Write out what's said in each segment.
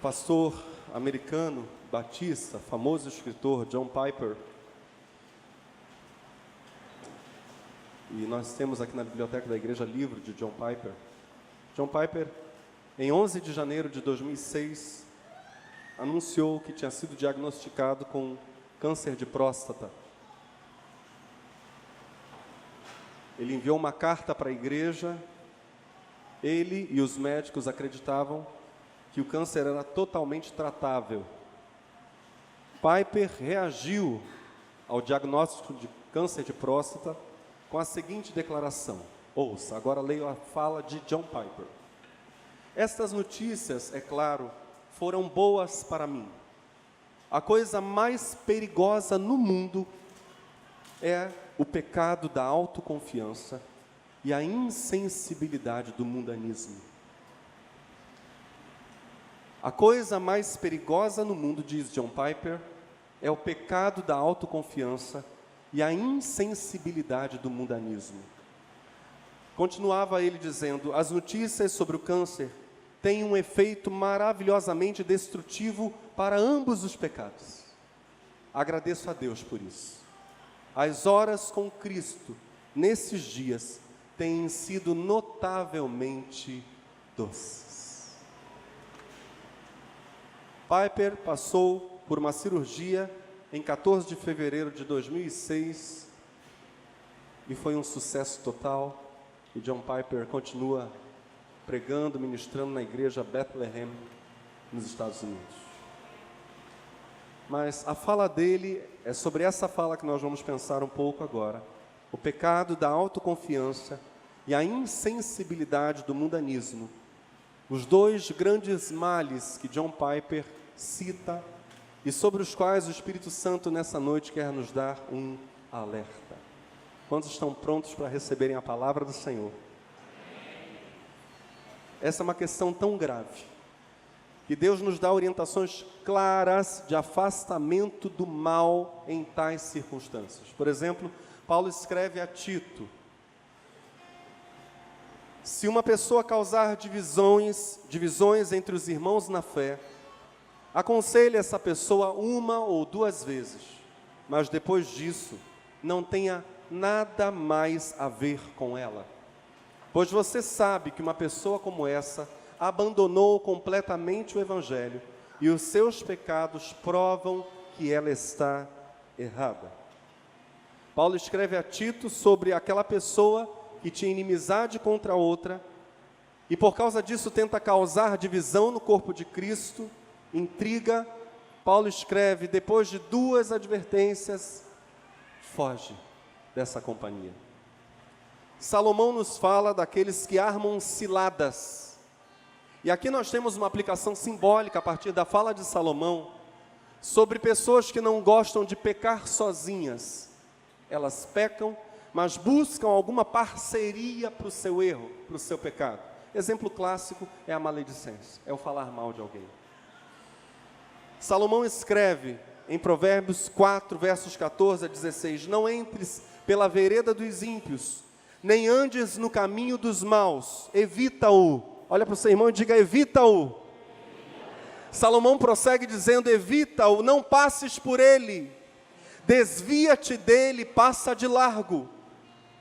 pastor americano, batista, famoso escritor John Piper. E nós temos aqui na biblioteca da igreja livro de John Piper. John Piper, em 11 de janeiro de 2006, anunciou que tinha sido diagnosticado com câncer de próstata. Ele enviou uma carta para a igreja. Ele e os médicos acreditavam que o câncer era totalmente tratável. Piper reagiu ao diagnóstico de câncer de próstata com a seguinte declaração. Ouça, agora leio a fala de John Piper. Estas notícias, é claro, foram boas para mim. A coisa mais perigosa no mundo é o pecado da autoconfiança e a insensibilidade do mundanismo. A coisa mais perigosa no mundo, diz John Piper, é o pecado da autoconfiança e a insensibilidade do mundanismo. Continuava ele dizendo, as notícias sobre o câncer têm um efeito maravilhosamente destrutivo para ambos os pecados. Agradeço a Deus por isso. As horas com Cristo, nesses dias, têm sido notavelmente doces. Piper passou por uma cirurgia em 14 de fevereiro de 2006 e foi um sucesso total. E John Piper continua pregando, ministrando na igreja Bethlehem, nos Estados Unidos. Mas a fala dele é sobre essa fala que nós vamos pensar um pouco agora. O pecado da autoconfiança e a insensibilidade do mundanismo. Os dois grandes males que John Piper cita e sobre os quais o Espírito Santo nessa noite quer nos dar um alerta. Quantos estão prontos para receberem a palavra do Senhor? Essa é uma questão tão grave, que Deus nos dá orientações claras de afastamento do mal em tais circunstâncias. Por exemplo, Paulo escreve a Tito, se uma pessoa causar divisões entre os irmãos na fé, aconselhe essa pessoa 1 ou 2 vezes, mas depois disso, não tenha nada mais a ver com ela. Pois você sabe que uma pessoa como essa abandonou completamente o Evangelho e os seus pecados provam que ela está errada. Paulo escreve a Tito sobre aquela pessoa que tinha inimizade contra outra e por causa disso tenta causar divisão no corpo de Cristo, intriga. Paulo escreve, depois de 2 advertências, foge dessa companhia. Salomão nos fala daqueles que armam ciladas. E aqui nós temos uma aplicação simbólica a partir da fala de Salomão sobre pessoas que não gostam de pecar sozinhas. Elas pecam, mas buscam alguma parceria para o seu erro, para o seu pecado. Exemplo clássico é a maledicência, é o falar mal de alguém. Salomão escreve em Provérbios 4, versos 14 a 16, não entres pela vereda dos ímpios, nem andes no caminho dos maus, evita-o. Olha para o seu irmão e diga, evita-o. Salomão prossegue dizendo, evita-o, não passes por ele, desvia-te dele, passa de largo,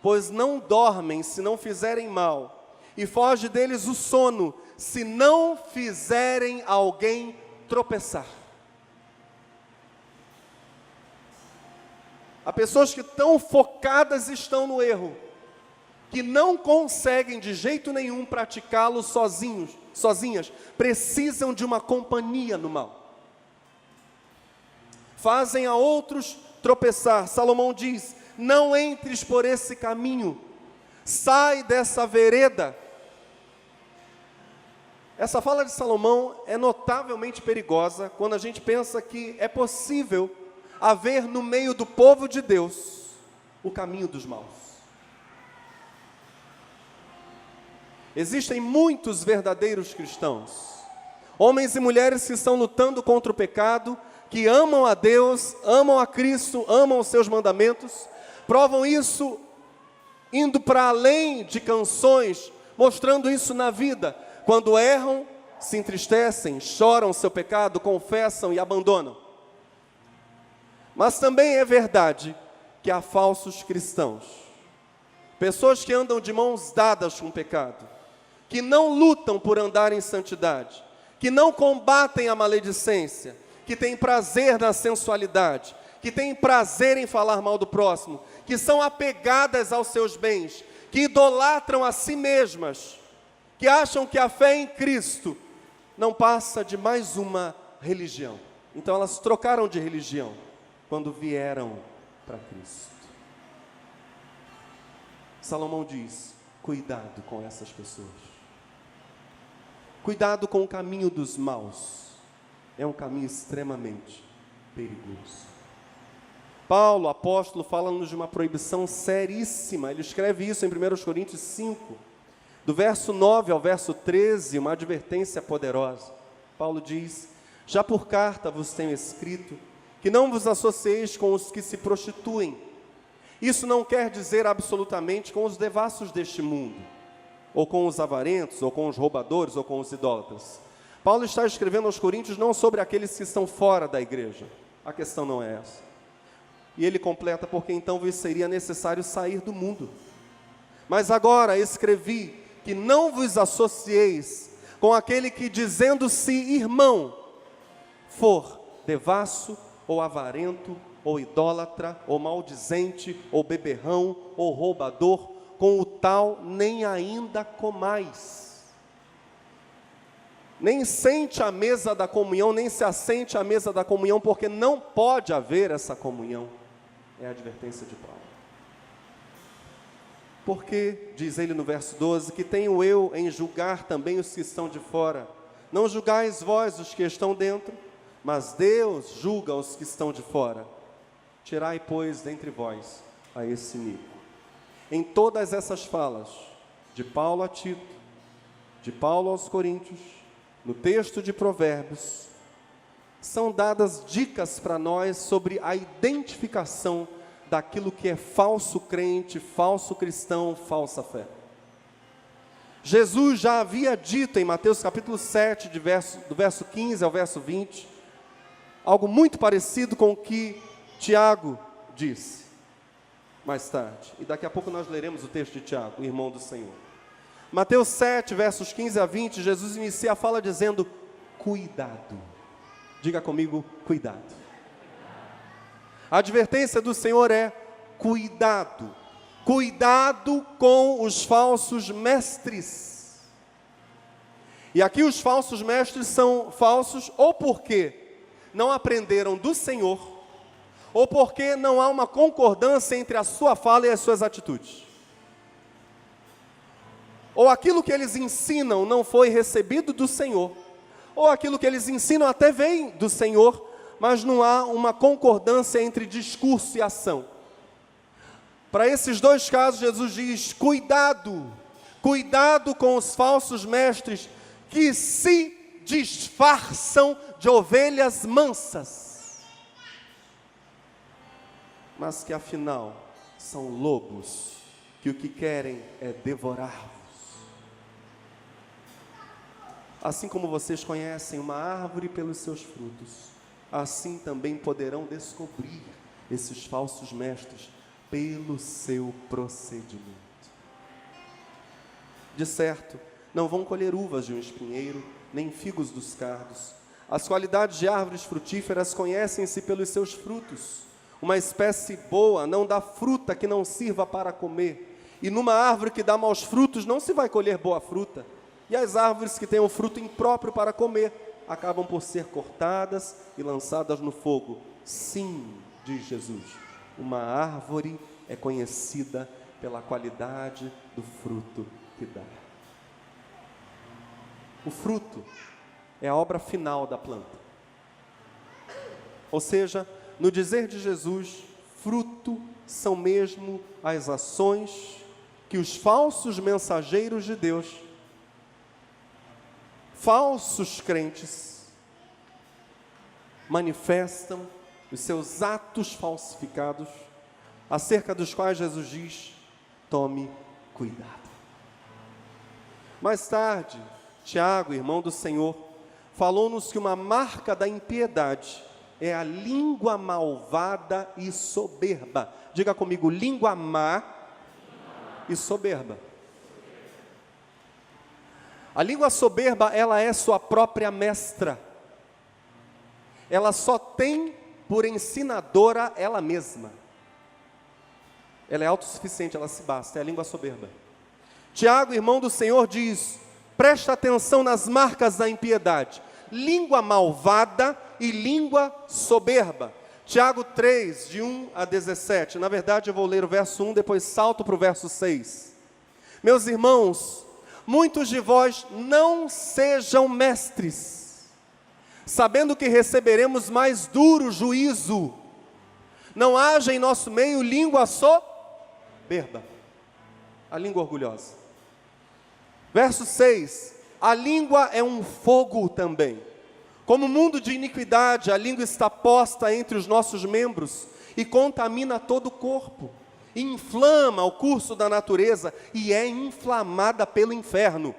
pois não dormem se não fizerem mal, e foge deles o sono, se não fizerem alguém tropeçar. Há pessoas que tão focadas estão no erro, que não conseguem de jeito nenhum praticá-lo sozinhas, precisam de uma companhia no mal. Fazem a outros tropeçar. Salomão diz, não entres por esse caminho, sai dessa vereda. Essa fala de Salomão é notavelmente perigosa quando a gente pensa que é possível haver no meio do povo de Deus o caminho dos maus. Existem muitos verdadeiros cristãos, homens e mulheres que estão lutando contra o pecado, que amam a Deus, amam a Cristo, amam os seus mandamentos, provam isso indo para além de canções, mostrando isso na vida, quando erram, se entristecem, choram o seu pecado, confessam e abandonam. Mas também é verdade que há falsos cristãos, pessoas que andam de mãos dadas com o pecado, que não lutam por andar em santidade, que não combatem a maledicência, que têm prazer na sensualidade, que têm prazer em falar mal do próximo, que são apegadas aos seus bens, que idolatram a si mesmas, que acham que a fé em Cristo não passa de mais uma religião. Então elas trocaram de religião quando vieram para Cristo. Salomão diz: cuidado com essas pessoas. Cuidado com o caminho dos maus. É um caminho extremamente perigoso. Paulo, apóstolo, fala-nos de uma proibição seríssima. Ele escreve isso em 1 Coríntios 5, do verso 9 ao verso 13, uma advertência poderosa. Paulo diz: já por carta vos tenho escrito, que não vos associeis com os que se prostituem. Isso não quer dizer absolutamente com os devassos deste mundo, ou com os avarentos, ou com os roubadores, ou com os idólatras. Paulo está escrevendo aos coríntios não sobre aqueles que estão fora da igreja. A questão não é essa. E ele completa: porque então vos seria necessário sair do mundo. Mas agora escrevi que não vos associeis com aquele que, dizendo-se irmão, for devasso, ou avarento, ou idólatra, ou maldizente, ou beberrão, ou roubador, com o tal nem ainda comais. Nem sente à mesa da comunhão, nem se assente à mesa da comunhão, porque não pode haver essa comunhão. É a advertência de Paulo. Porque, diz ele no verso 12, que tenho eu em julgar também os que estão de fora. Não julgais vós os que estão dentro, mas Deus julga os que estão de fora. Tirai, pois, dentre vós a esse iníquo. Em todas essas falas, de Paulo a Tito, de Paulo aos Coríntios, no texto de Provérbios, são dadas dicas para nós sobre a identificação daquilo que é falso crente, falso cristão, falsa fé. Jesus já havia dito em Mateus capítulo 7, do verso 15 ao verso 20, algo muito parecido com o que Tiago disse mais tarde. E daqui a pouco nós leremos o texto de Tiago, o irmão do Senhor. Mateus 7, versos 15 a 20, Jesus inicia a fala dizendo: cuidado. Diga comigo: cuidado. A advertência do Senhor é: cuidado. Cuidado com os falsos mestres. E aqui os falsos mestres são falsos ou porque não aprenderam do Senhor, ou porque não há uma concordância entre a sua fala e as suas atitudes. Ou aquilo que eles ensinam não foi recebido do Senhor, ou aquilo que eles ensinam até vem do Senhor, mas não há uma concordância entre discurso e ação. Para esses dois casos, Jesus diz: cuidado, cuidado com os falsos mestres que se disfarçam de ovelhas mansas, mas que afinal são lobos, que o que querem é devorar-vos. Assim como vocês conhecem uma árvore pelos seus frutos, assim também poderão descobrir esses falsos mestres pelo seu procedimento. De certo, não vão colher uvas de um espinheiro, nem figos dos cardos. As qualidades de árvores frutíferas conhecem-se pelos seus frutos. Uma espécie boa não dá fruta que não sirva para comer, e numa árvore que dá maus frutos não se vai colher boa fruta. E as árvores que têm o fruto impróprio para comer acabam por ser cortadas e lançadas no fogo. Sim, diz Jesus, uma árvore é conhecida pela qualidade do fruto que dá. O fruto é a obra final da planta. Ou seja, no dizer de Jesus, fruto são mesmo as ações que os falsos mensageiros de Deus, falsos crentes, manifestam, os seus atos falsificados, acerca dos quais Jesus diz: tome cuidado. Mais tarde, Tiago, irmão do Senhor, falou-nos que uma marca da impiedade é a língua malvada e soberba. Diga comigo, língua má e soberba. A língua soberba, ela é sua própria mestra. Ela só tem por ensinadora ela mesma. Ela é autossuficiente, ela se basta, é a língua soberba. Tiago, irmão do Senhor, diz: presta atenção nas marcas da impiedade. Língua malvada e língua soberba. Tiago 3, de 1 a 17. Na verdade, eu vou ler o verso 1, depois salto para o verso 6. Meus irmãos, muitos de vós não sejam mestres, sabendo que receberemos mais duro juízo. Não haja em nosso meio língua soberba, a língua orgulhosa. Verso 6, a língua é um fogo também. Como mundo de iniquidade, a língua está posta entre os nossos membros e contamina todo o corpo, inflama o curso da natureza e é inflamada pelo inferno.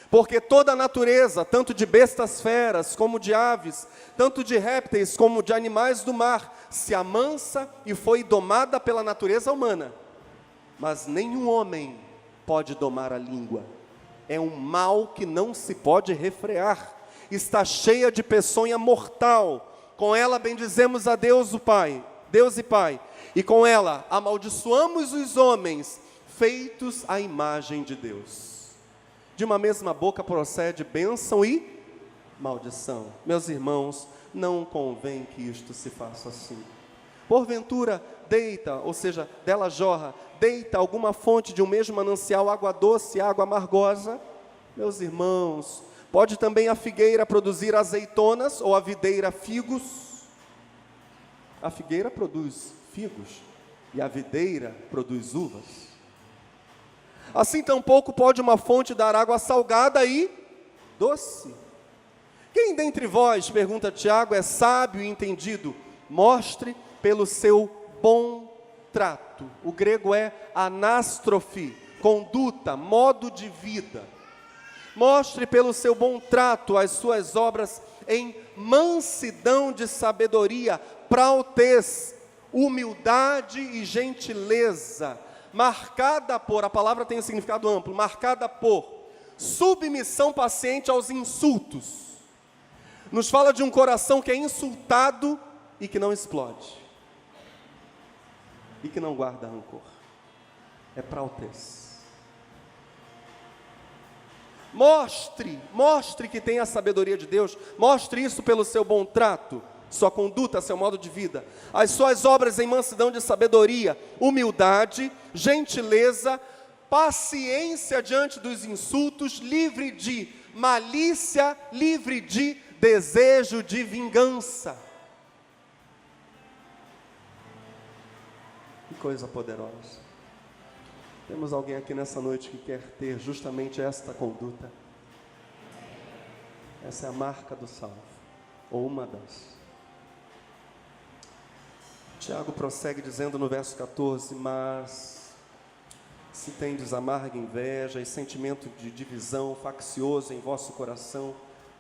Porque toda a natureza, tanto de bestas feras como de aves, tanto de répteis como de animais do mar, se amansa e foi domada pela natureza humana. Mas nenhum homem pode domar a língua. É um mal que não se pode refrear. Está cheia de peçonha mortal. Com ela bendizemos a Deus o Pai, Deus e Pai. E com ela amaldiçoamos os homens, feitos à imagem de Deus. De uma mesma boca procede bênção e maldição. Meus irmãos, não convém que isto se faça assim. Porventura, deita, ou seja, dela jorra, deita alguma fonte de um mesmo manancial, água doce e água amargosa? Meus irmãos, pode também a figueira produzir azeitonas ou a videira figos? A figueira produz figos e a videira produz uvas. Assim tampouco pode uma fonte dar água salgada e doce. Quem dentre vós, pergunta Tiago, é sábio e entendido? Mostre pelo seu bom trato. O grego é anástrofe, conduta, modo de vida. Mostre pelo seu bom trato as suas obras em mansidão de sabedoria, prautez, humildade e gentileza, marcada por, a palavra tem um significado amplo, marcada por submissão paciente aos insultos. Nos fala de um coração que é insultado e que não explode, e que não guarda rancor. É prautez. Mostre que tem a sabedoria de Deus, mostre isso pelo seu bom trato, sua conduta, seu modo de vida, as suas obras em mansidão de sabedoria, humildade, gentileza, paciência diante dos insultos, livre de malícia, livre de desejo de vingança. Que coisa poderosa. Temos alguém aqui nessa noite que quer ter justamente esta conduta. Essa é a marca do salvo, ou uma das. Tiago prossegue dizendo no verso 14, mas se tendes amarga inveja e sentimento de divisão faccioso em vosso coração,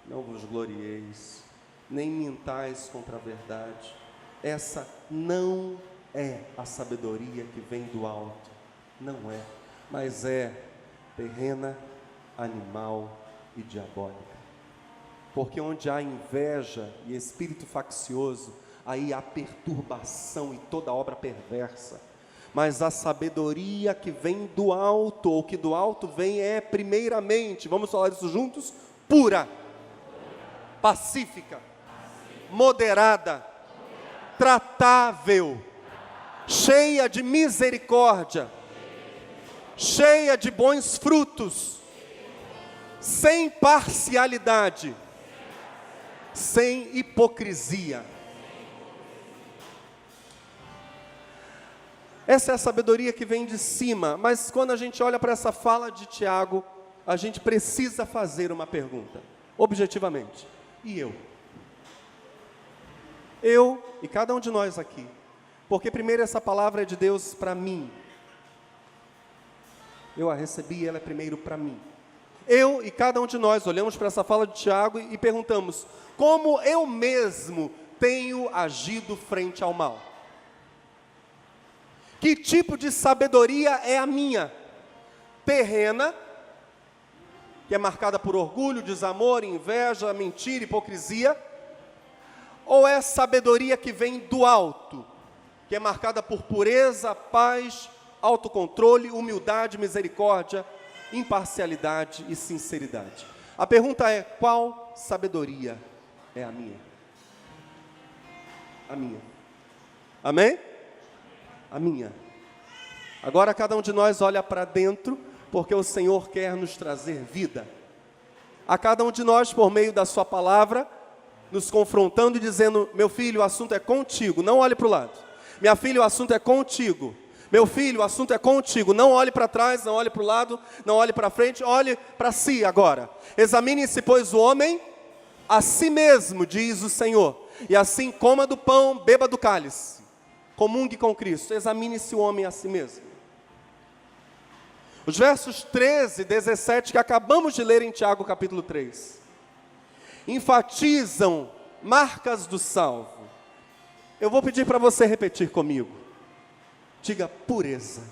não vos glorieis, nem mintais contra a verdade. Essa não é a sabedoria que vem do alto. Não é, mas é terrena, animal e diabólica. Porque onde há inveja e espírito faccioso, aí há perturbação e toda obra perversa. Mas a sabedoria que vem do alto, ou que do alto vem, é primeiramente, vamos falar isso juntos? Pura, pacífica, moderada, tratável, cheia de misericórdia, cheia de bons frutos, sem parcialidade, sem hipocrisia. Essa é a sabedoria que vem de cima, mas quando a gente olha para essa fala de Tiago, a gente precisa fazer uma pergunta, objetivamente. E eu? Eu e cada um de nós aqui, porque primeiro essa palavra é de Deus para mim. Eu a recebi, ela é primeiro para mim. Eu e cada um de nós olhamos para essa fala de Tiago e perguntamos: como eu mesmo tenho agido frente ao mal? Que tipo de sabedoria é a minha? Terrena, que é marcada por orgulho, desamor, inveja, mentira, hipocrisia? Ou é sabedoria que vem do alto, que é marcada por pureza, paz, autocontrole, humildade, misericórdia, imparcialidade e sinceridade? A pergunta é: qual sabedoria é a minha? A minha. Amém? A minha. Agora cada um de nós olha para dentro, porque o Senhor quer nos trazer vida. A cada um de nós, por meio da sua palavra, nos confrontando e dizendo: meu filho, o assunto é contigo, não olhe para o lado. Minha filha, o assunto é contigo. Meu filho, o assunto é contigo, não olhe para trás, não olhe para o lado, não olhe para frente, olhe para si agora. Examine-se, pois, o homem a si mesmo, diz o Senhor, e assim coma do pão, beba do cálice, comungue com Cristo. Examine-se o homem a si mesmo. Os versos 13 e 17 que acabamos de ler em Tiago capítulo 3, enfatizam marcas do salvo. Eu vou pedir para você repetir comigo. Diga: pureza.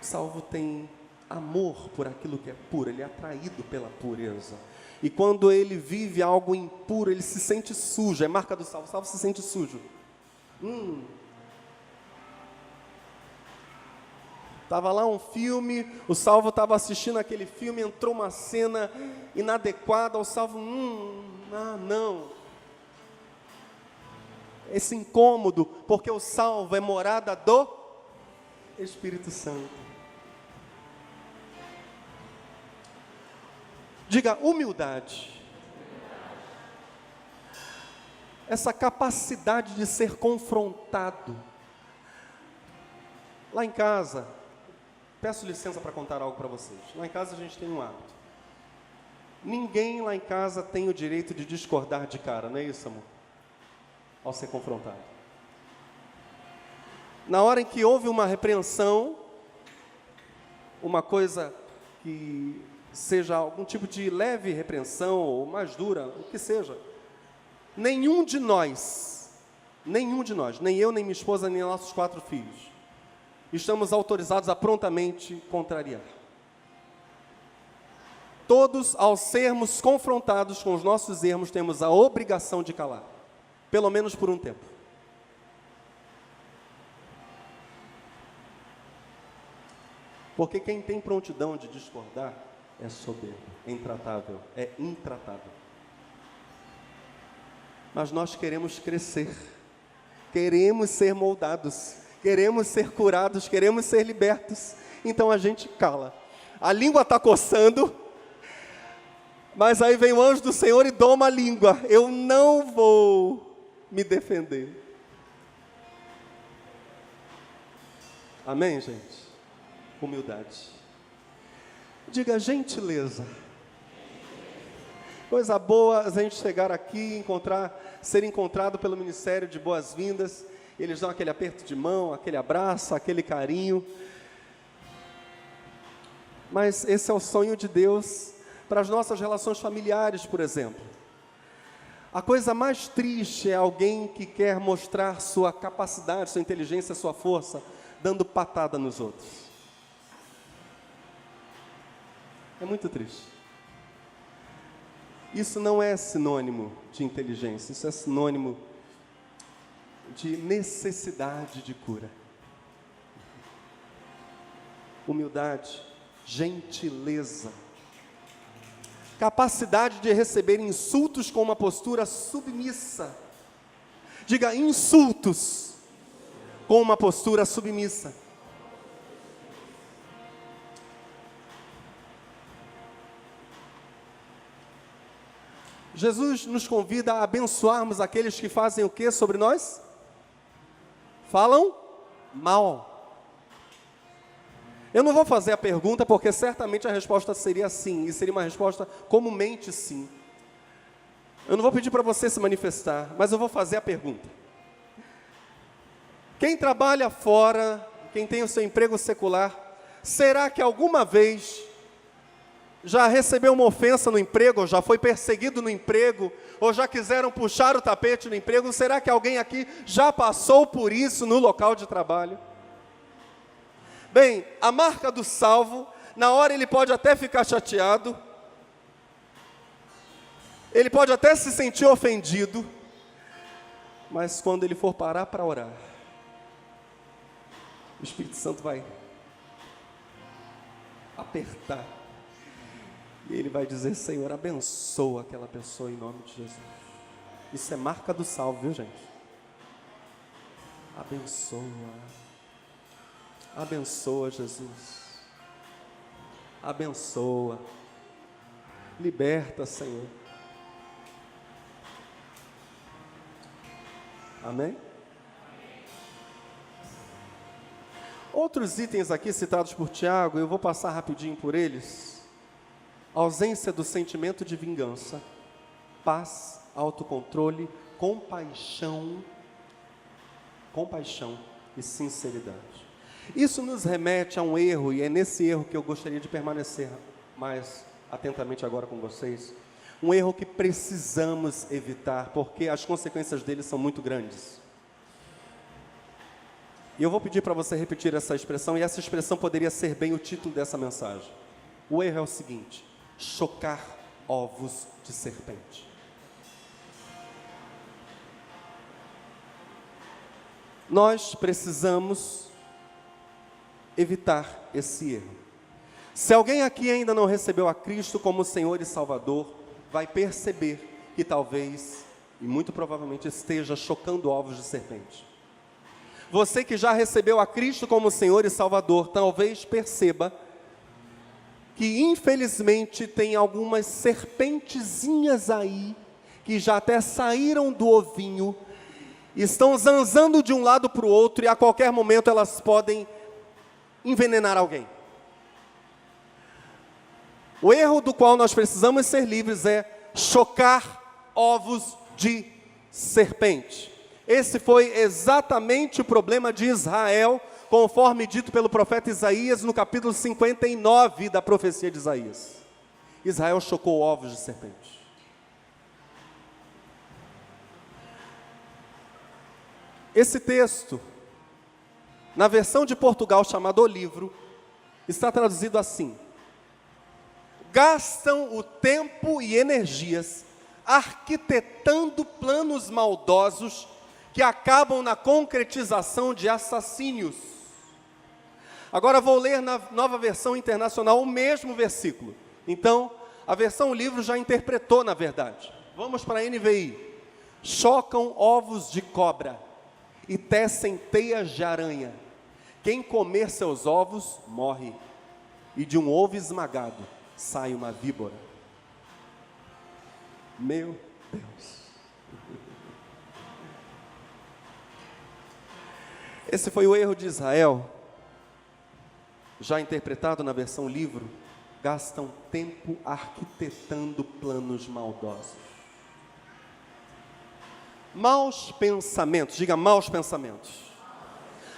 O salvo tem amor por aquilo que é puro, ele é atraído pela pureza. E quando ele vive algo impuro, ele se sente sujo, é marca do salvo. O salvo se sente sujo. Estava lá um filme, o salvo estava assistindo aquele filme, entrou uma cena inadequada, o salvo, não. Esse incômodo, porque o salvo é morada do Espírito Santo. Diga: humildade. Essa capacidade de ser confrontado. Lá em casa, peço licença para contar algo para vocês. Lá em casa a gente tem um hábito. Ninguém lá em casa tem o direito de discordar de cara, não é isso, amor? Ao ser confrontado. Na hora em que houve uma repreensão, uma coisa que seja algum tipo de leve repreensão, ou mais dura, o que seja, nenhum de nós, nem eu, nem minha esposa, nem nossos 4 filhos, estamos autorizados a prontamente contrariar. Todos, ao sermos confrontados com os nossos erros, temos a obrigação de calar. Pelo menos por um tempo. Porque quem tem prontidão de discordar é soberbo, é intratável, é intratável. Mas nós queremos crescer, queremos ser moldados, queremos ser curados, queremos ser libertos. Então a gente cala. A língua está coçando, mas aí vem o anjo do Senhor e doma a língua. Eu não vou me defender. Amém, gente? Humildade. Diga: gentileza. Coisa boa a gente chegar aqui, ser encontrado pelo Ministério de Boas-Vindas. Eles dão aquele aperto de mão, aquele abraço, aquele carinho. Mas esse é o sonho de Deus para as nossas relações familiares, por exemplo. A coisa mais triste é alguém que quer mostrar sua capacidade, sua inteligência, sua força, dando patada nos outros. É muito triste. Isso não é sinônimo de inteligência, isso é sinônimo de necessidade de cura. Humildade, gentileza, capacidade de receber insultos com uma postura submissa. Diga: insultos com uma postura submissa. Jesus nos convida a abençoarmos aqueles que fazem o que sobre nós? Falam mal. Eu não vou fazer a pergunta, porque certamente a resposta seria sim, e seria uma resposta comumente sim. Eu não vou pedir para você se manifestar, mas eu vou fazer a pergunta. Quem trabalha fora, quem tem o seu emprego secular, será que alguma vez já recebeu uma ofensa no emprego, ou já foi perseguido no emprego, ou já quiseram puxar o tapete no emprego? Será que alguém aqui já passou por isso no local de trabalho? Bem, a marca do salvo, na hora ele pode até ficar chateado, ele pode até se sentir ofendido, mas quando ele for parar para orar, o Espírito Santo vai apertar, e ele vai dizer: Senhor, abençoa aquela pessoa em nome de Jesus. Isso é marca do salvo, viu, gente? Abençoa. Abençoa, Jesus. Abençoa. Liberta, Senhor. Amém? Outros itens aqui citados por Tiago, eu vou passar rapidinho por eles. Ausência do sentimento de vingança, paz, autocontrole, compaixão e sinceridade. Isso nos remete a um erro, e é nesse erro que eu gostaria de permanecer mais atentamente agora com vocês. Um erro que precisamos evitar, porque as consequências dele são muito grandes. E eu vou pedir para você repetir essa expressão, e essa expressão poderia ser bem o título dessa mensagem. O erro é o seguinte: chocar ovos de serpente. Nós precisamos evitar esse erro. Se alguém aqui ainda não recebeu a Cristo como Senhor e Salvador, vai perceber que talvez, e muito provavelmente, esteja chocando ovos de serpente. Você que já recebeu a Cristo como Senhor e Salvador, talvez perceba que infelizmente tem algumas serpentezinhas aí, que já até saíram do ovinho, estão zanzando de um lado para o outro, e a qualquer momento elas podem envenenar alguém. O erro do qual nós precisamos ser livres é chocar ovos de serpente. Esse foi exatamente o problema de Israel, conforme dito pelo profeta Isaías no capítulo 59 da profecia de Isaías. Israel chocou ovos de serpente. Esse texto, na versão de Portugal chamada O Livro, está traduzido assim: gastam o tempo e energias arquitetando planos maldosos que acabam na concretização de assassínios. Agora vou ler na Nova Versão Internacional o mesmo versículo. Então, a versão livro já interpretou, na verdade. Vamos para a NVI. Chocam ovos de cobra e tecem teias de aranha. Quem comer seus ovos, morre. E de um ovo esmagado sai uma víbora. Meu Deus. Esse foi o erro de Israel, já interpretado na versão livro. Gastam tempo arquitetando planos maldosos. Maus pensamentos, diga maus pensamentos.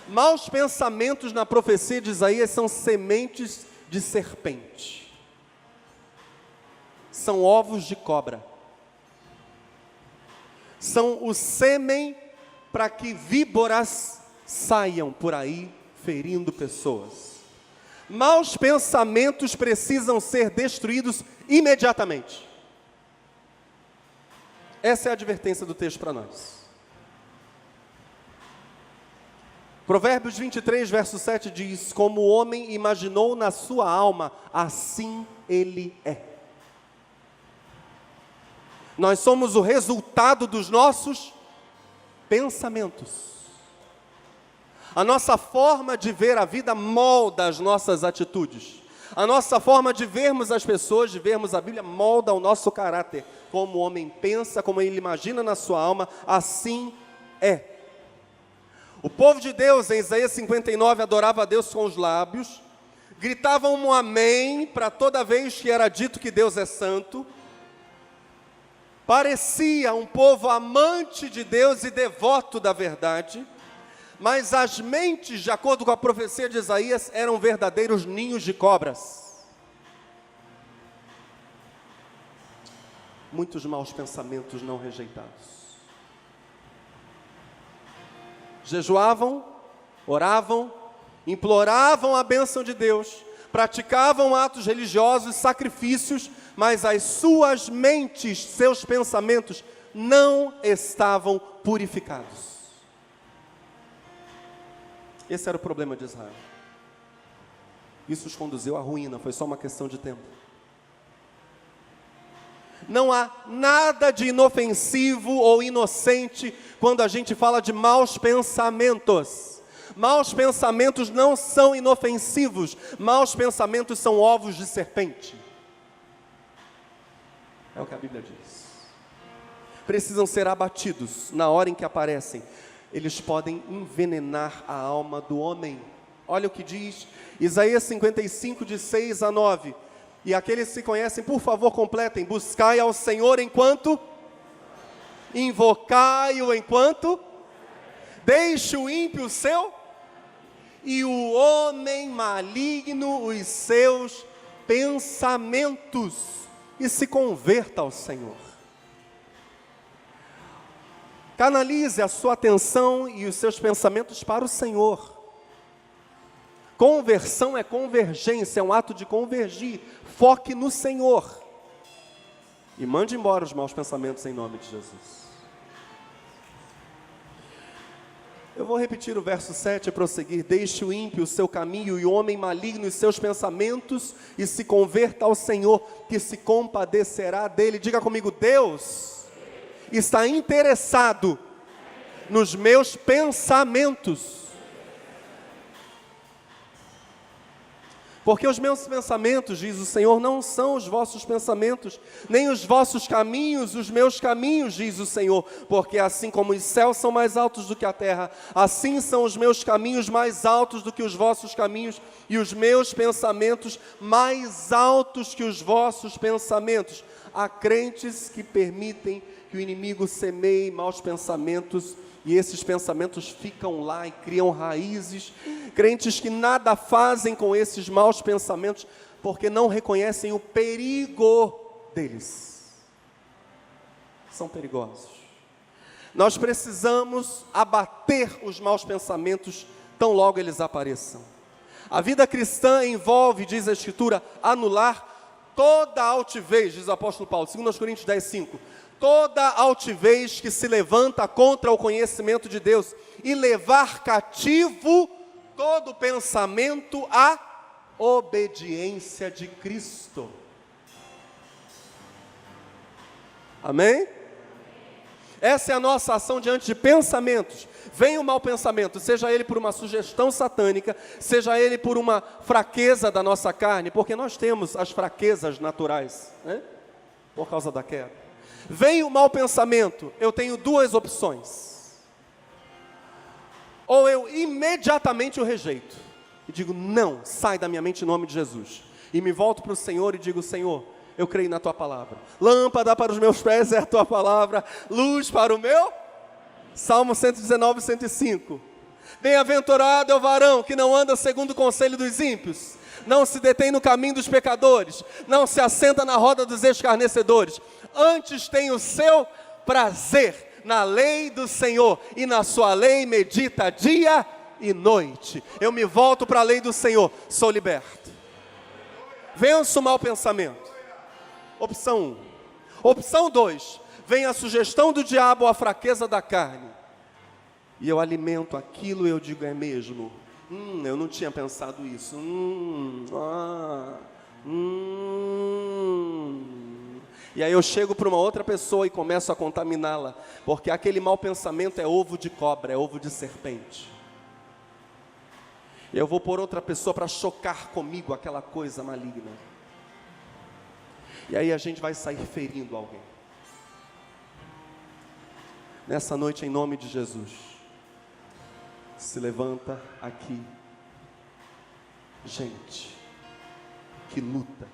Maus pensamentos na profecia de Isaías são sementes de serpente. São ovos de cobra. São o sêmen para que víboras saiam por aí ferindo pessoas. Maus pensamentos precisam ser destruídos imediatamente. Essa é a advertência do texto para nós. Provérbios 23, verso 7 diz: como o homem imaginou na sua alma, assim ele é. Nós somos o resultado dos nossos pensamentos. A nossa forma de ver a vida molda as nossas atitudes. A nossa forma de vermos as pessoas, de vermos a Bíblia, molda o nosso caráter. Como o homem pensa, como ele imagina na sua alma, assim é. O povo de Deus, em Isaías 59, adorava a Deus com os lábios, gritavam um amém para toda vez que era dito que Deus é santo. Parecia um povo amante de Deus e devoto da verdade, Mas as mentes, de acordo com a profecia de Isaías, eram verdadeiros ninhos de cobras. Muitos maus pensamentos não rejeitados. Jejuavam, oravam, imploravam a bênção de Deus, praticavam atos religiosos, sacrifícios, mas as suas mentes, seus pensamentos, não estavam purificados. Esse era o problema de Israel. Isso os conduziu à ruína, foi só uma questão de tempo. Não há nada de inofensivo ou inocente quando a gente fala de maus pensamentos. Maus pensamentos não são inofensivos, maus pensamentos são ovos de serpente. É o que a Bíblia diz. Precisam ser abatidos na hora em que aparecem. Eles podem envenenar a alma do homem. Olha o que diz Isaías 55, de 6 a 9. E aqueles que se conhecem, por favor, completem. Buscai ao Senhor enquanto, invocai-o enquanto, deixe o ímpio seu, e o homem maligno os seus pensamentos, e se converta ao Senhor. Canalize a sua atenção e os seus pensamentos para o Senhor. Conversão é convergência, é um ato de convergir. Foque no Senhor. E mande embora os maus pensamentos em nome de Jesus. Eu vou repetir o verso 7 e prosseguir. Deixe o ímpio o seu caminho e o homem maligno os seus pensamentos, e se converta ao Senhor, que se compadecerá dele. Diga comigo: Deus está interessado nos meus pensamentos. Porque os meus pensamentos, diz o Senhor, não são os vossos pensamentos, nem os vossos caminhos, os meus caminhos, diz o Senhor. Porque assim como os céus são mais altos do que a terra, assim são os meus caminhos mais altos do que os vossos caminhos, e os meus pensamentos mais altos que os vossos pensamentos. Há crentes que permitem que o inimigo semeie maus pensamentos, e esses pensamentos ficam lá e criam raízes. Crentes que nada fazem com esses maus pensamentos, porque não reconhecem o perigo deles. São perigosos. Nós precisamos abater os maus pensamentos tão logo eles apareçam. A vida cristã envolve, diz a Escritura, anular toda altivez, diz o apóstolo Paulo, 2 Coríntios 10, 5. Toda altivez que se levanta contra o conhecimento de Deus, e levar cativo todo pensamento à obediência de Cristo. Amém? Essa é a nossa ação diante de pensamentos. Vem o mau pensamento, seja ele por uma sugestão satânica, seja ele por uma fraqueza da nossa carne, porque nós temos as fraquezas naturais, né? Por causa da queda. Vem o mau pensamento, eu tenho duas opções. Ou eu imediatamente o rejeito e digo: não, sai da minha mente em nome de Jesus. E me volto para o Senhor e digo: Senhor, eu creio na Tua palavra. Lâmpada para os meus pés é a Tua palavra, luz para o meu. Salmo 119, 105. Bem-aventurado é o varão que não anda segundo o conselho dos ímpios, não se detém no caminho dos pecadores, não se assenta na roda dos escarnecedores. Antes tem o seu prazer na lei do Senhor, e na sua lei medita dia e noite. Eu me volto para a lei do Senhor, sou liberto. Venço o mau pensamento. Opção 1. Opção 2. Vem a sugestão do diabo, a fraqueza da carne, e eu alimento aquilo, e eu digo: é mesmo? Eu não tinha pensado isso. E aí eu chego para uma outra pessoa e começo a contaminá-la, porque aquele mau pensamento é ovo de cobra, é ovo de serpente. E eu vou por outra pessoa para chocar comigo aquela coisa maligna. E aí a gente vai sair ferindo alguém. Nessa noite, em nome de Jesus, se levanta aqui gente que luta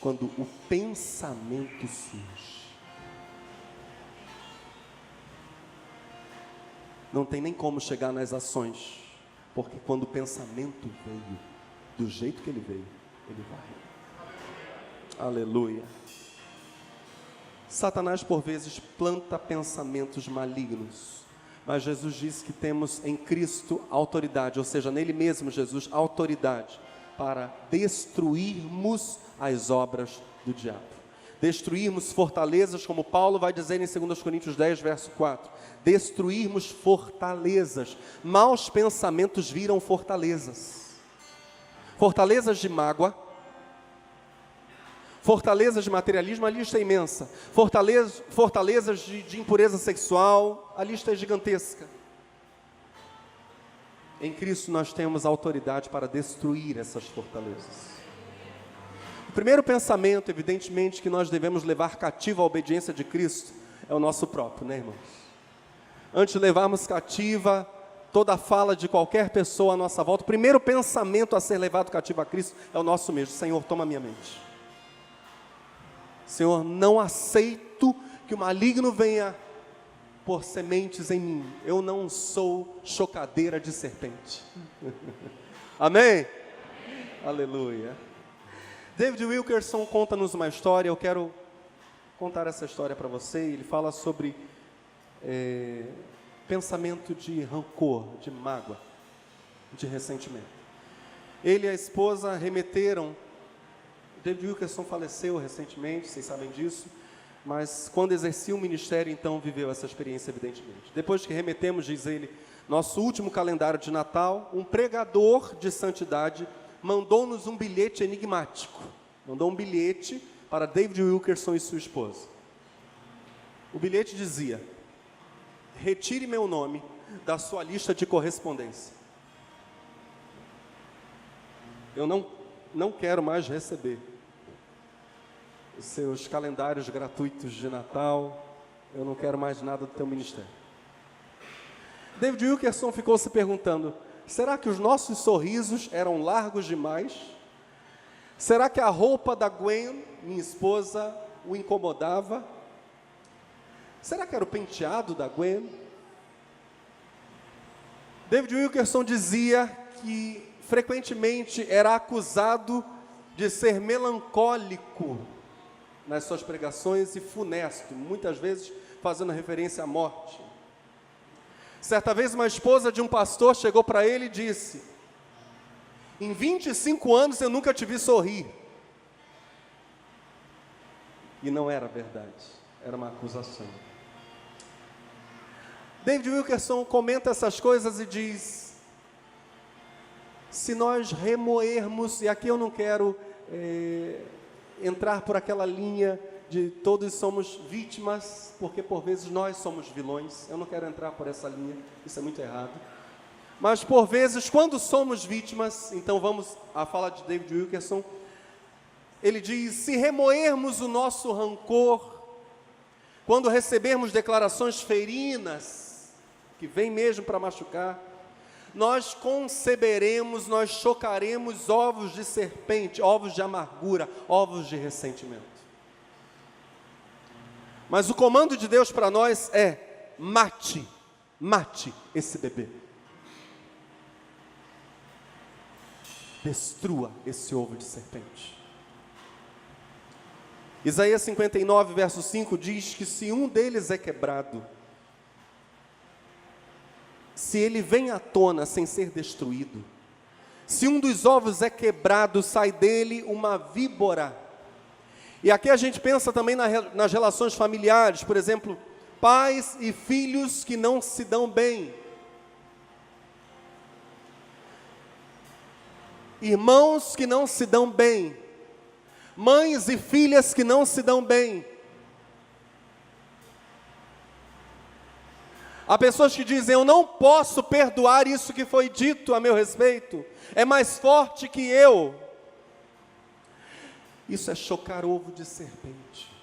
quando o pensamento surge. não tem nem como chegar nas ações, porque quando o pensamento veio, do jeito que ele veio, ele vai. Aleluia. Satanás por vezes planta pensamentos malignos, mas Jesus disse que temos em Cristo autoridade, ou seja, nele mesmo Jesus, autoridade para destruirmos as obras do diabo. Destruirmos fortalezas, como Paulo vai dizer em 2 Coríntios 10, verso 4. Destruirmos fortalezas. Maus pensamentos viram fortalezas. Fortalezas de mágoa, fortalezas de materialismo, a lista é imensa. Fortalezas de impureza sexual, a lista é gigantesca. Em Cristo nós temos autoridade para destruir essas fortalezas. O primeiro pensamento, evidentemente, que nós devemos levar cativo à obediência de Cristo é o nosso próprio, né, irmãos? Antes de levarmos cativa toda a fala de qualquer pessoa à nossa volta, o primeiro pensamento a ser levado cativo a Cristo é o nosso mesmo. Senhor, toma minha mente. Senhor, não aceito que o maligno venha por sementes em mim. Eu não sou chocadeira de serpente. Amém? Aleluia. David Wilkerson conta-nos uma história. Eu quero contar essa história para você. Ele fala sobre pensamento de rancor, de mágoa, de ressentimento. Ele e a esposa remeteram. David Wilkerson faleceu recentemente, vocês sabem disso. Mas quando exercia o ministério, então viveu essa experiência, evidentemente. Depois que remetemos, diz ele, nosso último calendário de Natal, um pregador de santidade mandou-nos um bilhete enigmático. Mandou um bilhete para David Wilkerson e sua esposa. O bilhete dizia: retire meu nome da sua lista de correspondência. Eu não quero mais receber os seus calendários gratuitos de Natal. Eu não quero mais nada do teu ministério. David Wilkerson ficou se perguntando: será que os nossos sorrisos eram largos demais? Será que a roupa da Gwen, minha esposa, o incomodava? Será que era o penteado da Gwen? David Wilkerson dizia que frequentemente era acusado de ser melancólico nas suas pregações e funesto, muitas vezes fazendo referência à morte. Certa vez uma esposa de um pastor chegou para ele e disse: em 25 anos eu nunca te vi sorrir. E não era verdade, era uma acusação. David Wilkerson comenta essas coisas e diz: se nós remoermos, e aqui eu não quero entrar por aquela linha de todos somos vítimas, porque por vezes nós somos vilões. Eu não quero entrar por essa linha, isso é muito errado. Mas por vezes, quando somos vítimas, então vamos à fala de David Wilkerson. Ele diz: se remoermos o nosso rancor, quando recebermos declarações ferinas, que vêm mesmo para machucar, nós conceberemos, nós chocaremos ovos de serpente, ovos de amargura, ovos de ressentimento. Mas o comando de Deus para nós é: mate esse bebê. Destrua esse ovo de serpente. Isaías 59, verso 5 diz que se um deles é quebrado, se ele vem à tona sem ser destruído, se um dos ovos é quebrado, sai dele uma víbora. E aqui a gente pensa também nas relações familiares, por exemplo, pais e filhos que não se dão bem, irmãos que não se dão bem, mães e filhas que não se dão bem. Há pessoas que dizem: eu não posso perdoar isso que foi dito a meu respeito, é mais forte que eu. Isso é chocar ovo de serpente.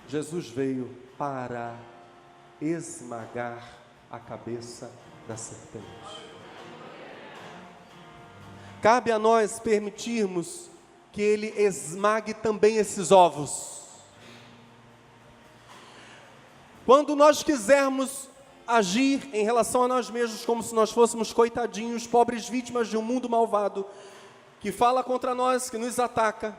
Jesus veio para esmagar a cabeça da serpente. Cabe a nós permitirmos que Ele esmague também esses ovos. Quando nós quisermos agir em relação a nós mesmos como se nós fôssemos coitadinhos, pobres vítimas de um mundo malvado, que fala contra nós, que nos ataca,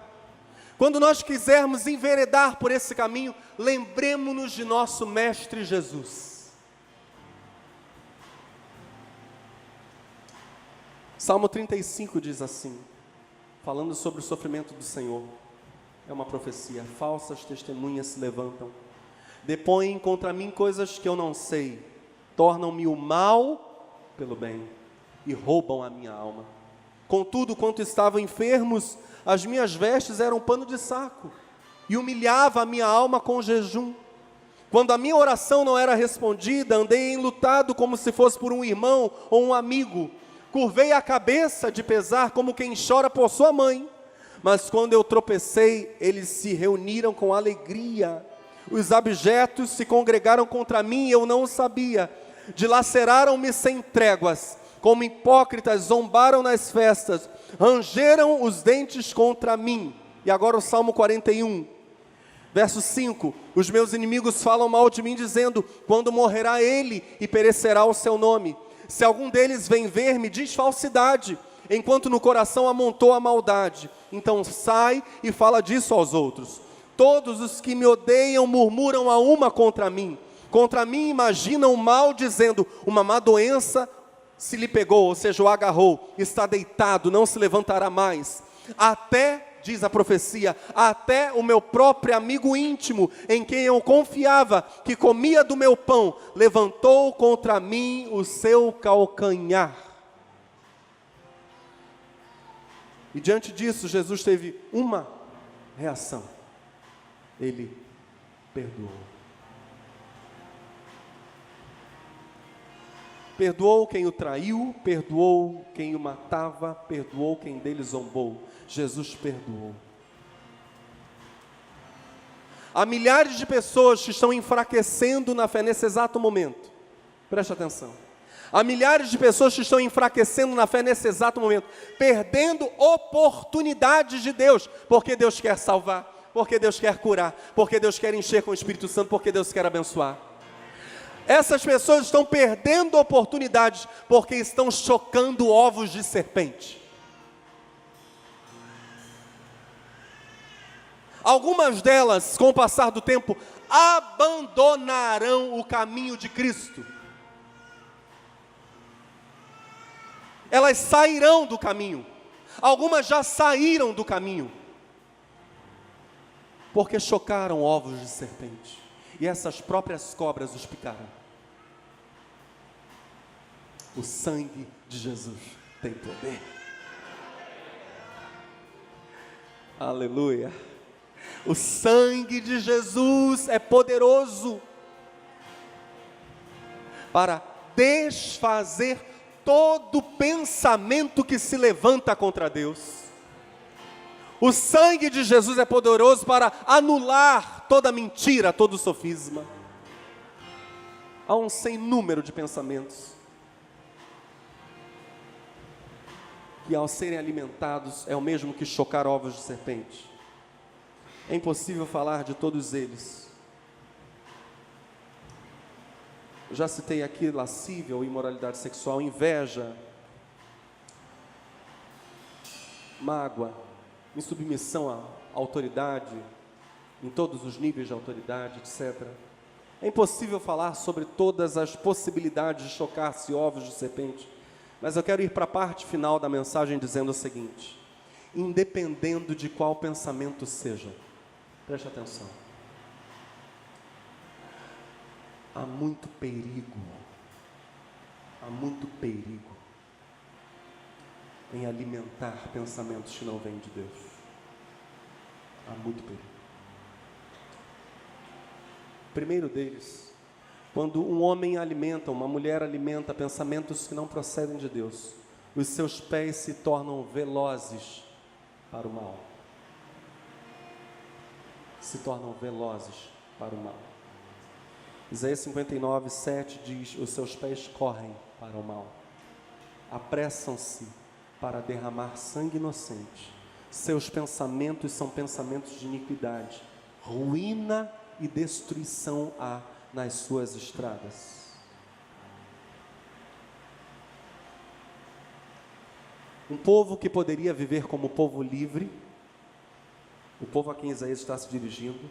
quando nós quisermos enveredar por esse caminho, lembremos-nos de nosso Mestre Jesus. Salmo 35 diz assim, falando sobre o sofrimento do Senhor, é uma profecia: falsas testemunhas se levantam, depõem contra mim coisas que eu não sei, tornam-me o mal pelo bem e roubam a minha alma. Contudo, quanto estavam enfermos, as minhas vestes eram pano de saco, e humilhava a minha alma com jejum. Quando a minha oração não era respondida, andei enlutado como se fosse por um irmão ou um amigo. Curvei a cabeça de pesar como quem chora por sua mãe. Mas quando eu tropecei, eles se reuniram com alegria. Os abjetos se congregaram contra mim e eu não o sabia. Dilaceraram-me sem tréguas. Como hipócritas, zombaram nas festas. Rangeram os dentes contra mim. E agora o Salmo 41. Verso 5, os meus inimigos falam mal de mim, dizendo, quando morrerá ele e perecerá o seu nome? Se algum deles vem ver-me, diz falsidade, enquanto no coração amontou a maldade. Então sai e fala disso aos outros. Todos os que me odeiam murmuram a uma contra mim imaginam mal, dizendo, uma má doença se lhe pegou, ou seja, o agarrou, está deitado, não se levantará mais. Até, diz a profecia, até o meu próprio amigo íntimo, em quem eu confiava, que comia do meu pão, levantou contra mim o seu calcanhar. E diante disso, Jesus teve uma reação. Ele perdoou. Perdoou quem o traiu, perdoou quem o matava, perdoou quem dele zombou. Jesus perdoou. Há milhares de pessoas que estão enfraquecendo na fé nesse exato momento. Preste atenção. Há milhares de pessoas que estão enfraquecendo na fé nesse exato momento, perdendo oportunidades de Deus, porque Deus quer salvar, porque Deus quer curar, porque Deus quer encher com o Espírito Santo, porque Deus quer abençoar. Essas pessoas estão perdendo oportunidades, porque estão chocando ovos de serpente. Algumas delas, com o passar do tempo, abandonarão o caminho de Cristo. Elas sairão do caminho. Algumas já saíram do caminho, porque chocaram ovos de serpente, e essas próprias cobras os picaram. O sangue de Jesus tem poder. Aleluia. O sangue de Jesus é poderoso para desfazer todo pensamento que se levanta contra Deus. O sangue de Jesus é poderoso para anular toda mentira, todo sofisma. Há um sem número de pensamentos que, ao serem alimentados, é o mesmo que chocar ovos de serpente. É impossível falar de todos eles. Eu já citei aqui lascívia ou imoralidade sexual, inveja, mágoa, insubmissão à autoridade, em todos os níveis de autoridade, etc. É impossível falar sobre todas as possibilidades de chocar-se ovos de serpente, mas eu quero ir para a parte final da mensagem dizendo o seguinte: independendo de qual pensamento seja, preste atenção, há muito perigo em alimentar pensamentos que não vêm de Deus. Há muito perigo. O primeiro deles, quando um homem alimenta, uma mulher alimenta pensamentos que não procedem de Deus, os seus pés se tornam velozes para o mal. Se tornam velozes para o mal. Isaías 59, 7 diz: os seus pés correm para o mal, apressam-se para derramar sangue inocente. Seus pensamentos são pensamentos de iniquidade, ruína e destruição há nas suas estradas. Um povo que poderia viver como povo livre, o povo a quem Isaías está se dirigindo,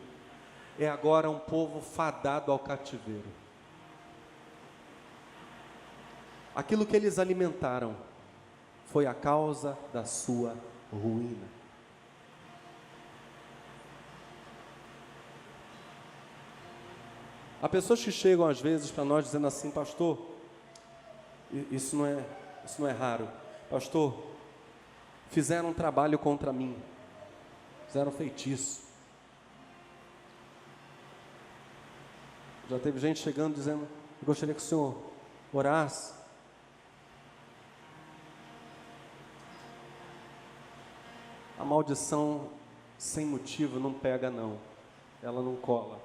é agora um povo fadado ao cativeiro. Aquilo que eles alimentaram foi a causa da sua ruína. Há pessoas que chegam às vezes para nós dizendo assim: pastor, isso não é raro. Pastor, fizeram um trabalho contra mim, fizeram feitiço. Já teve gente chegando dizendo: eu gostaria que o senhor orasse. A maldição sem motivo não pega não, ela não cola.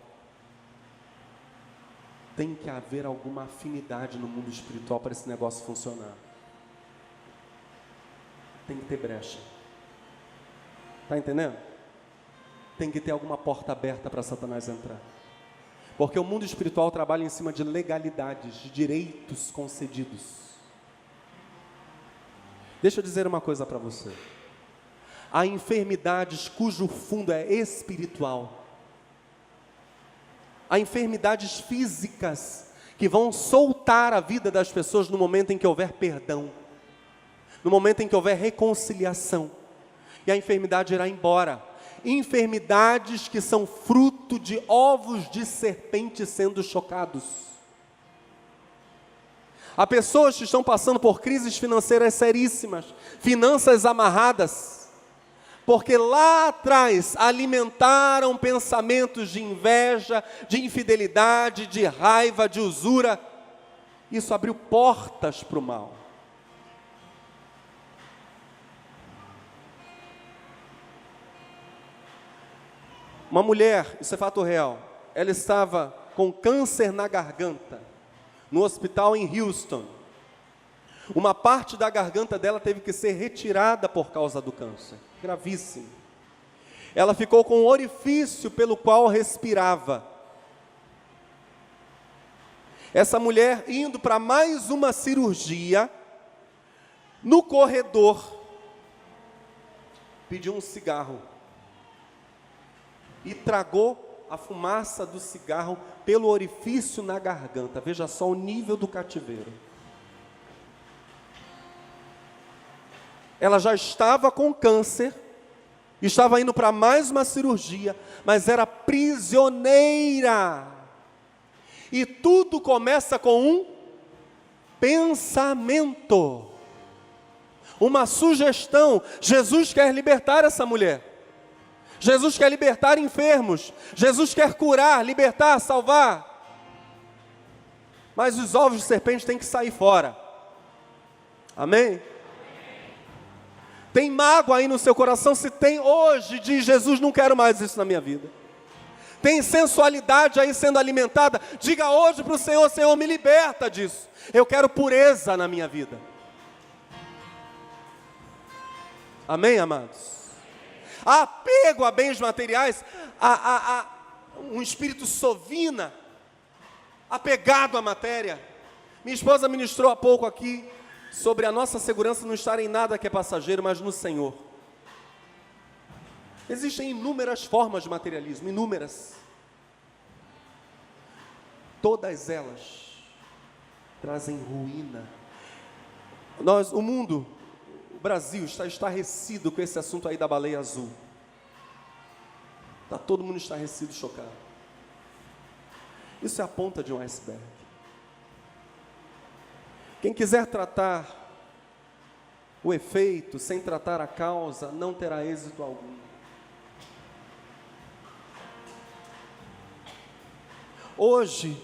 Tem que haver alguma afinidade no mundo espiritual para esse negócio funcionar. Tem que ter brecha. Está entendendo? Tem que ter alguma porta aberta para Satanás entrar. Porque o mundo espiritual trabalha em cima de legalidades, de direitos concedidos. Deixa eu dizer uma coisa para você. Há enfermidades cujo fundo é espiritual. Há enfermidades físicas que vão soltar a vida das pessoas no momento em que houver perdão, no momento em que houver reconciliação, e a enfermidade irá embora. Enfermidades que são fruto de ovos de serpente sendo chocados. Há pessoas que estão passando por crises financeiras seríssimas, finanças amarradas, porque lá atrás alimentaram pensamentos de inveja, de infidelidade, de raiva, de usura. Isso abriu portas para o mal. Uma mulher, isso é fato real, ela estava com câncer na garganta, no hospital em Houston. Uma parte da garganta dela teve que ser retirada por causa do câncer, gravíssimo. Ela ficou com um orifício pelo qual respirava. Essa mulher indo para mais uma cirurgia, no corredor, pediu um cigarro e tragou a fumaça do cigarro pelo orifício na garganta. Veja só o nível do cativeiro. Ela já estava com câncer, estava indo para mais uma cirurgia, mas era prisioneira. E tudo começa com um pensamento, uma sugestão. Jesus quer libertar essa mulher. Jesus quer libertar enfermos. Jesus quer curar, libertar, salvar. Mas os ovos de serpente têm que sair fora. Amém? Tem mágoa aí no seu coração? Se tem, hoje diz: Jesus, não quero mais isso na minha vida. Tem sensualidade aí sendo alimentada? Diga hoje para o Senhor: Senhor, me liberta disso. Eu quero pureza na minha vida. Amém, amados? Há apego a bens materiais, um espírito sovina, apegado à matéria. Minha esposa ministrou há pouco aqui sobre a nossa segurança não estar em nada que é passageiro, mas no Senhor. Existem inúmeras formas de materialismo, inúmeras. Todas elas trazem ruína. O mundo, o Brasil está estarrecido com esse assunto aí da baleia azul. Está todo mundo estarrecido, chocado. Isso é a ponta de um iceberg. Quem quiser tratar o efeito sem tratar a causa, não terá êxito algum. Hoje,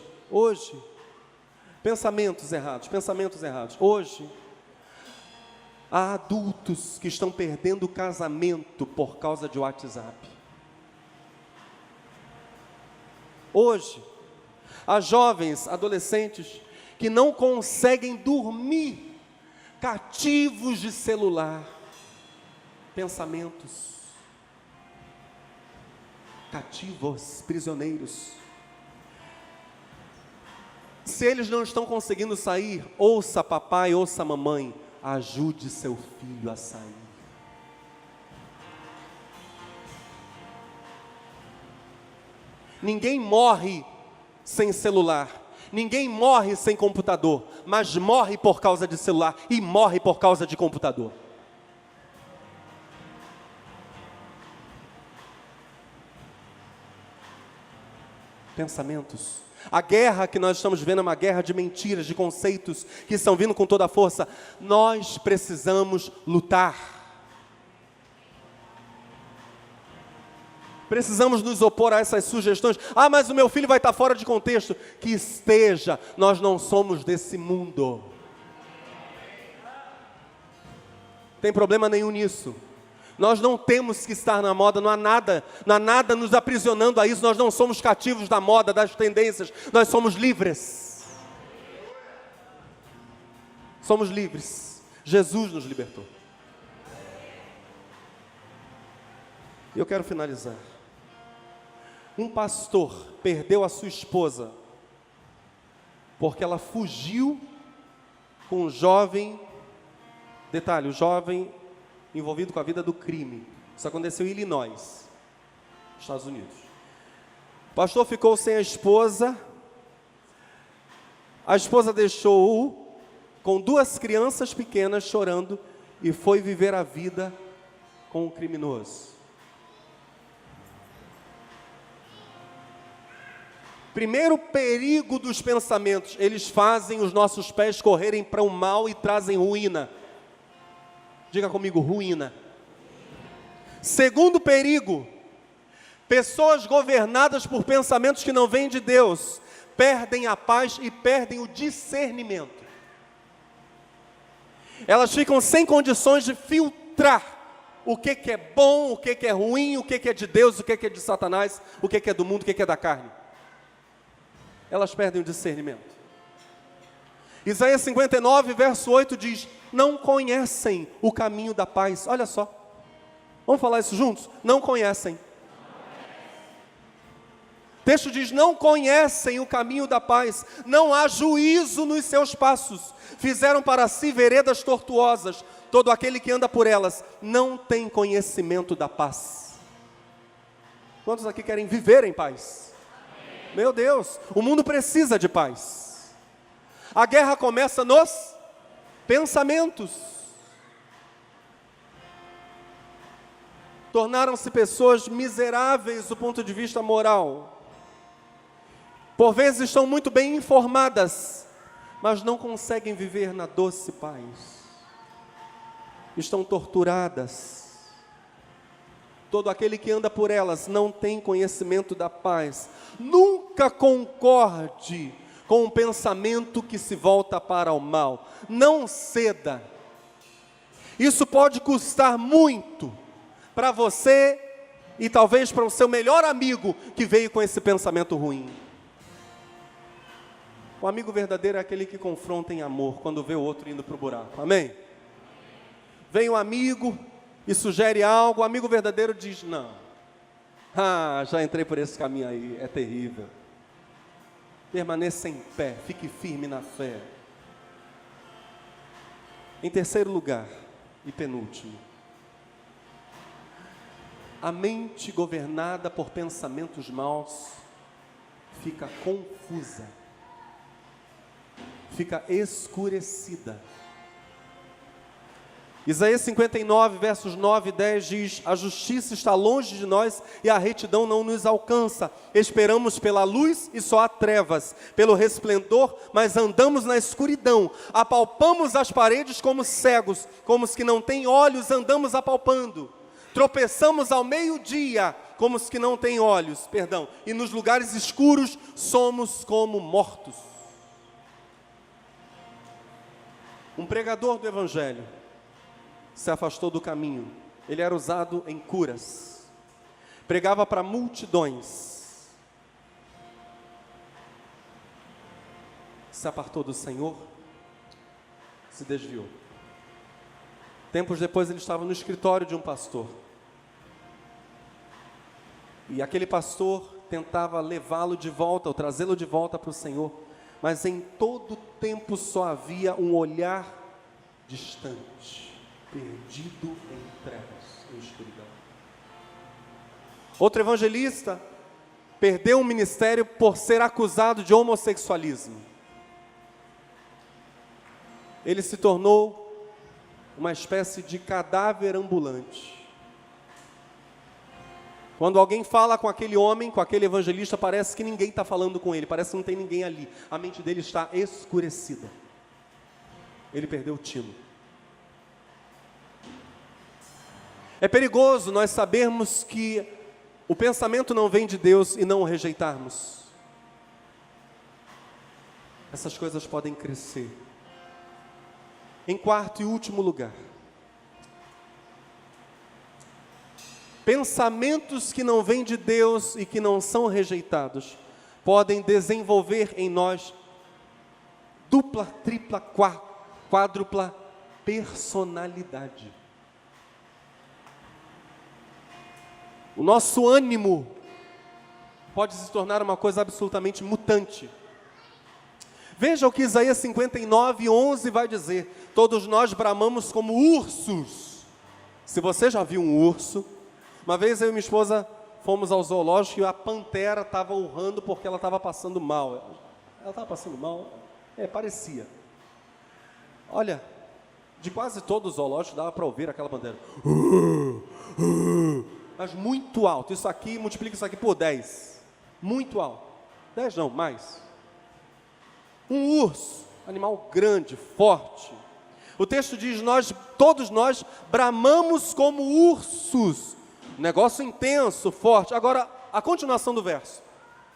pensamentos errados. Hoje, há adultos que estão perdendo o casamento por causa de WhatsApp. Hoje, há jovens, adolescentes, que não conseguem dormir, cativos de celular, pensamentos, cativos, prisioneiros. Se eles não estão conseguindo sair, ouça papai, ouça mamãe, ajude seu filho a sair. Ninguém morre sem celular, ninguém morre sem computador, mas morre por causa de celular e morre por causa de computador. Pensamentos. A guerra que nós estamos vendo é uma guerra de mentiras, de conceitos que estão vindo com toda a força. Nós precisamos lutar. Precisamos nos opor a essas sugestões. Ah, mas o meu filho vai estar fora de contexto. Que esteja, nós não somos desse mundo. Tem problema nenhum nisso. Nós não temos que estar na moda, não há nada nos aprisionando a isso. Nós não somos cativos da moda, das tendências. Nós somos livres. Somos livres. Jesus nos libertou. E eu quero finalizar. Um pastor perdeu a sua esposa porque ela fugiu com um jovem, detalhe, o jovem envolvido com a vida do crime. Isso aconteceu em Illinois, Estados Unidos. O pastor ficou sem a esposa deixou-o com 2 crianças pequenas chorando e foi viver a vida com o criminoso. Primeiro perigo dos pensamentos, eles fazem os nossos pés correrem para o mal e trazem ruína. Diga comigo, ruína. Segundo perigo, pessoas governadas por pensamentos que não vêm de Deus, perdem a paz e perdem o discernimento. Elas ficam sem condições de filtrar o que é bom, o que é ruim, o que é de Deus, o que é de Satanás, o que é do mundo, o que é da carne. Elas perdem o discernimento. Isaías 59, verso 8 diz: não conhecem o caminho da paz. Olha só, vamos falar isso juntos? Não conhecem. O texto diz: não conhecem o caminho da paz, não há juízo nos seus passos, fizeram para si veredas tortuosas, todo aquele que anda por elas não tem conhecimento da paz. Quantos aqui querem viver em paz? Meu Deus, o mundo precisa de paz. A guerra começa nos pensamentos. Tornaram-se pessoas miseráveis do ponto de vista moral. Por vezes estão muito bem informadas, mas não conseguem viver na doce paz. Estão torturadas. Todo aquele que anda por elas não tem conhecimento da paz. Nunca concorde com um pensamento que se volta para o mal. Não ceda. Isso pode custar muito para você e talvez para o seu melhor amigo que veio com esse pensamento ruim. O amigo verdadeiro é aquele que confronta em amor quando vê o outro indo para o buraco. Amém? Vem um amigo e sugere algo, o amigo verdadeiro diz: não, já entrei por esse caminho aí, é terrível. Permaneça em pé, fique firme na fé. Em terceiro lugar e penúltimo, a mente governada por pensamentos maus fica confusa, fica escurecida. Isaías 59, versos 9 e 10 diz: a justiça está longe de nós e a retidão não nos alcança. Esperamos pela luz e só há trevas, pelo resplendor, mas andamos na escuridão. Apalpamos as paredes como cegos, como os que não têm olhos andamos apalpando. Tropeçamos ao meio-dia, como os que não têm olhos, e nos lugares escuros somos como mortos. Um pregador do Evangelho se afastou do caminho. Ele era usado em curas, pregava para multidões, se apartou do Senhor, se desviou. Tempos depois ele estava no escritório de um pastor, e aquele pastor tentava levá-lo de volta, ou trazê-lo de volta para o Senhor, mas em todo tempo só havia um olhar distante, perdido em trevas, em escuridão. Outro evangelista perdeu o ministério por ser acusado de homossexualismo. Ele se tornou uma espécie de cadáver ambulante. Quando alguém fala com aquele homem, com aquele evangelista, parece que ninguém está falando com ele, parece que não tem ninguém ali. A mente dele está escurecida. Ele perdeu o tino. É perigoso nós sabermos que o pensamento não vem de Deus e não o rejeitarmos. Essas coisas podem crescer. Em quarto e último lugar, pensamentos que não vêm de Deus e que não são rejeitados, podem desenvolver em nós dupla, tripla, quádrupla personalidade. O nosso ânimo pode se tornar uma coisa absolutamente mutante. Veja o que Isaías 59:11 vai dizer: todos nós bramamos como ursos. Se você já viu um urso, uma vez eu e minha esposa fomos ao zoológico e a pantera estava urrando porque ela estava passando mal. Ela estava passando mal? Parecia. Olha, de quase todo o zoológico dava para ouvir aquela pantera. Mas muito alto. Isso aqui, multiplica isso aqui por 10. Muito alto. 10 não, mais. Um urso, animal grande, forte. O texto diz, todos nós bramamos como ursos. Negócio intenso, forte. Agora, a continuação do verso.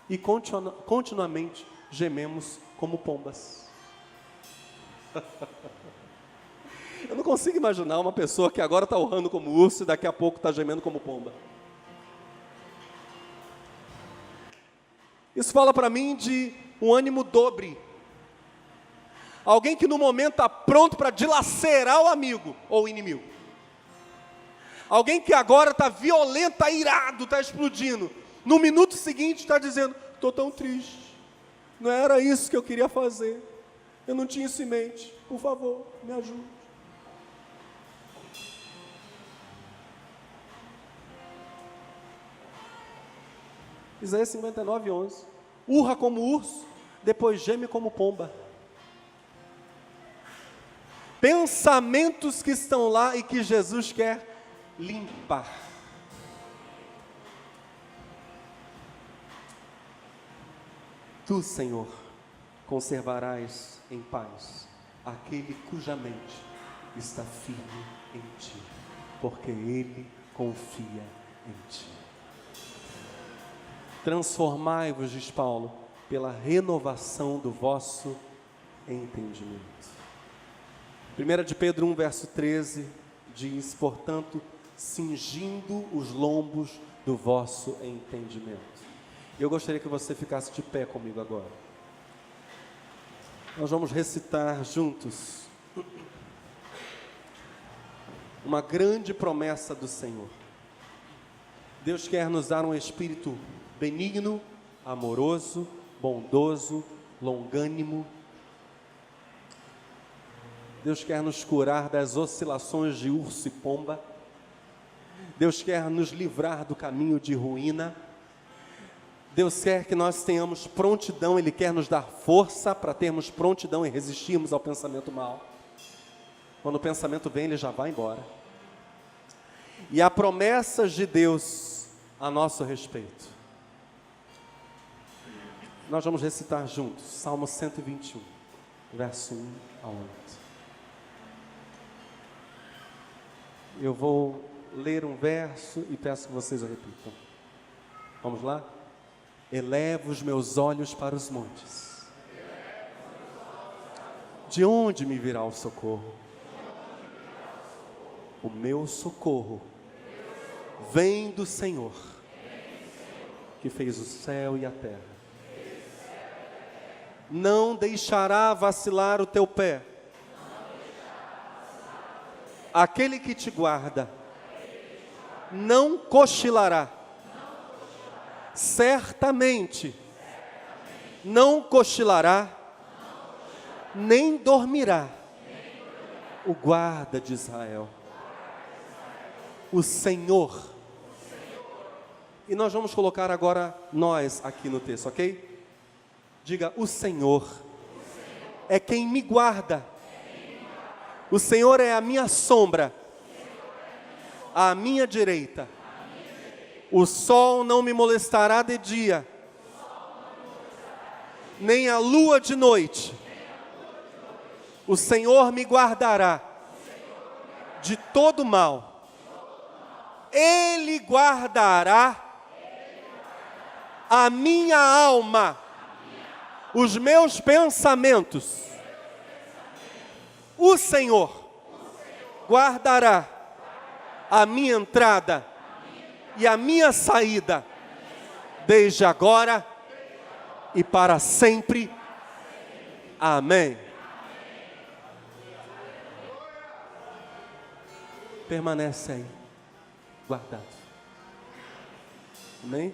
E continuamente gememos como pombas. Eu não consigo imaginar uma pessoa que agora está urrando como urso e daqui a pouco está gemendo como pomba. Isso fala para mim de um ânimo dobre. Alguém que no momento está pronto para dilacerar o amigo ou o inimigo. Alguém que agora está violento, está irado, está explodindo. No minuto seguinte está dizendo, estou tão triste. Não era isso que eu queria fazer. Eu não tinha isso em mente. Por favor, me ajude. Isaías 59:11. Urra como urso, depois geme como pomba. Pensamentos que estão lá e que Jesus quer limpar. Tu, Senhor, conservarás em paz aquele cuja mente está firme em Ti, porque ele confia em Ti. Transformai-vos, diz Paulo, pela renovação do vosso entendimento. 1 de Pedro 1, verso 13, diz, portanto, cingindo os lombos do vosso entendimento. Eu gostaria que você ficasse de pé comigo agora. Nós vamos recitar juntos uma grande promessa do Senhor. Deus quer nos dar um espírito benigno, amoroso, bondoso, longânimo. Deus quer nos curar das oscilações de urso e pomba. Deus quer nos livrar do caminho de ruína. Deus quer que nós tenhamos prontidão, Ele quer nos dar força para termos prontidão e resistirmos ao pensamento mau. Quando o pensamento vem, ele já vai embora. E há promessas de Deus a nosso respeito. Nós vamos recitar juntos, Salmo 121, verso 1 a 8. Eu vou ler um verso e peço que vocês o repitam. Vamos lá? Elevo os meus olhos para os montes. De onde me virá o socorro? O meu socorro vem do Senhor, que fez o céu e a terra. Não deixará vacilar o teu pé. Aquele que te guarda não cochilará. Certamente não cochilará nem dormirá o guarda de Israel. O Senhor. E nós vamos colocar agora nós aqui no texto, ok? Diga, o Senhor é quem me guarda. O Senhor é a minha sombra, à minha direita. O sol não me molestará de dia, nem a lua de noite. O Senhor me guardará de todo mal. Ele guardará a minha alma, os meus pensamentos. O Senhor guardará a minha entrada e a minha saída, desde agora e para sempre. Amém. Permanece aí, guardado. Amém?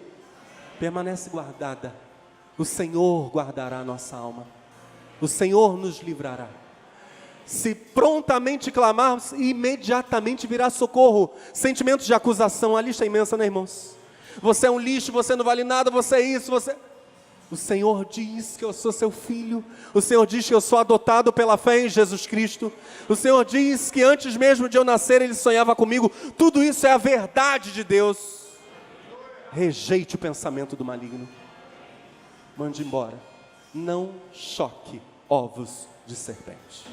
Permanece guardada. O Senhor guardará a nossa alma. O Senhor nos livrará. Se prontamente clamarmos, imediatamente virá socorro. Sentimentos de acusação, a lista é imensa, né, irmãos? Você é um lixo, você não vale nada, você é isso, você... O Senhor diz que eu sou seu filho. O Senhor diz que eu sou adotado pela fé em Jesus Cristo. O Senhor diz que antes mesmo de eu nascer, Ele sonhava comigo. Tudo isso é a verdade de Deus. Rejeite o pensamento do maligno. Mande embora. Não choque ovos de serpente.